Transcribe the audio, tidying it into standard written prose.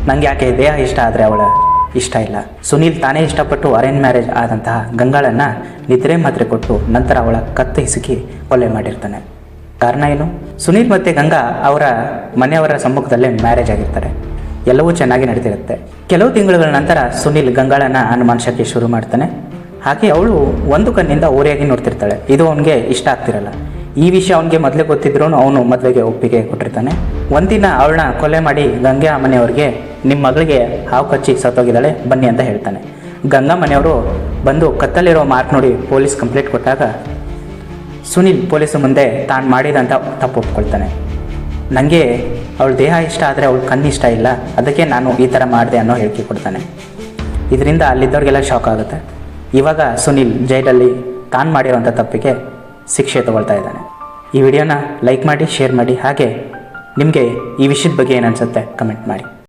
ನನಗೆ ಆಕೆ ದೇಹ ಇಷ್ಟ ಆದರೆ ಅವಳ ಇಷ್ಟ ಇಲ್ಲ. ಸುನೀಲ್ ತಾನೇ ಇಷ್ಟಪಟ್ಟು ಅರೇಂಜ್ ಮ್ಯಾರೇಜ್ ಆದಂತಹ ಗಂಗಾಳನ್ನು ನಿದ್ರೆ ಮಾತ್ರೆ ಕೊಟ್ಟು ನಂತರ ಅವಳ ಕತ್ತು ಹಿಸುಕಿ ಕೊಲೆ ಮಾಡಿರ್ತಾನೆ. ಕಾರಣ ಏನು? ಸುನೀಲ್ ಮತ್ತು ಗಂಗಾ ಅವರ ಮನೆಯವರ ಸಮ್ಮುಖದಲ್ಲೇ ಮ್ಯಾರೇಜ್ ಆಗಿರ್ತಾರೆ. ಎಲ್ಲವೂ ಚೆನ್ನಾಗಿ ನಡೀತಿರುತ್ತೆ. ಕೆಲವು ತಿಂಗಳುಗಳ ನಂತರ ಸುನೀಲ್ ಗಂಗಾಳನ್ನು ಅನುಮಾನಿಸೋಕ್ಕೆ ಶುರು ಮಾಡ್ತಾನೆ. ಹಾಗೆ ಅವಳು ಒಂದು ಕಣ್ಣಿಂದ ಓರೆಯಾಗಿ ನೋಡ್ತಿರ್ತಾಳೆ. ಇದು ಅವನಿಗೆ ಇಷ್ಟ ಆಗ್ತಿರಲ್ಲ. ಈ ವಿಷಯ ಅವನಿಗೆ ಮೊದಲೇ ಗೊತ್ತಿದ್ರೂ ಅವನು ಮದುವೆಗೆ ಒಪ್ಪಿಗೆ ಕೊಟ್ಟಿರ್ತಾನೆ. ಒಂದಿನ ಅವಳನ್ನ ಕೊಲೆ ಮಾಡಿ ಗಂಗಾ ಮನೆಯವ್ರಿಗೆ ನಿಮ್ಮ ಮಗಳಿಗೆ ಹಾವು ಕಚ್ಚಿ ಸತ್ತೋಗಿದ್ದಾಳೆ ಬನ್ನಿ ಅಂತ ಹೇಳ್ತಾನೆ. ಗಂಗಾ ಮನೆಯವರು ಬಂದು ಕತ್ತಲ್ಲಿರೋ ಮಾರ್ಕ್ ನೋಡಿ ಪೊಲೀಸ್ ಕಂಪ್ಲೇಂಟ್ ಕೊಟ್ಟಾಗ ಸುನೀಲ್ ಪೊಲೀಸ್ ಮುಂದೆ ತಾನು ಮಾಡಿದಂಥ ತಪ್ಪು ಒಪ್ಕೊಳ್ತಾನೆ. ನನಗೆ ಅವಳ ದೇಹ ಇಷ್ಟ ಆದರೆ ಅವಳ ಕಣ್ಣು ಇಷ್ಟ ಇಲ್ಲ, ಅದಕ್ಕೆ ನಾನು ಈ ಥರ ಮಾಡಿದೆ ಅನ್ನೋ ಹೇಳಿಕೆ ಕೊಡ್ತಾನೆ. ಇದರಿಂದ ಅಲ್ಲಿದ್ದವ್ರಿಗೆಲ್ಲ ಶಾಕ್ ಆಗುತ್ತೆ. ಇವಾಗ ಸುನೀಲ್ ಜೈಲಲ್ಲಿ ತಾನು ಮಾಡಿರೋಂಥ ತಪ್ಪಿಗೆ ಶಿಕ್ಷೆ ತಗೊಳ್ತಾ ಇದ್ದಾನೆ. ಈ ವಿಡಿಯೋನ ಲೈಕ್ ಮಾಡಿ, ಶೇರ್ ಮಾಡಿ, ಹಾಗೆ ನಿಮಗೆ ಈ ವಿಷಯದ ಬಗ್ಗೆ ಏನು ಅನಿಸುತ್ತೆ ಕಮೆಂಟ್ ಮಾಡಿ.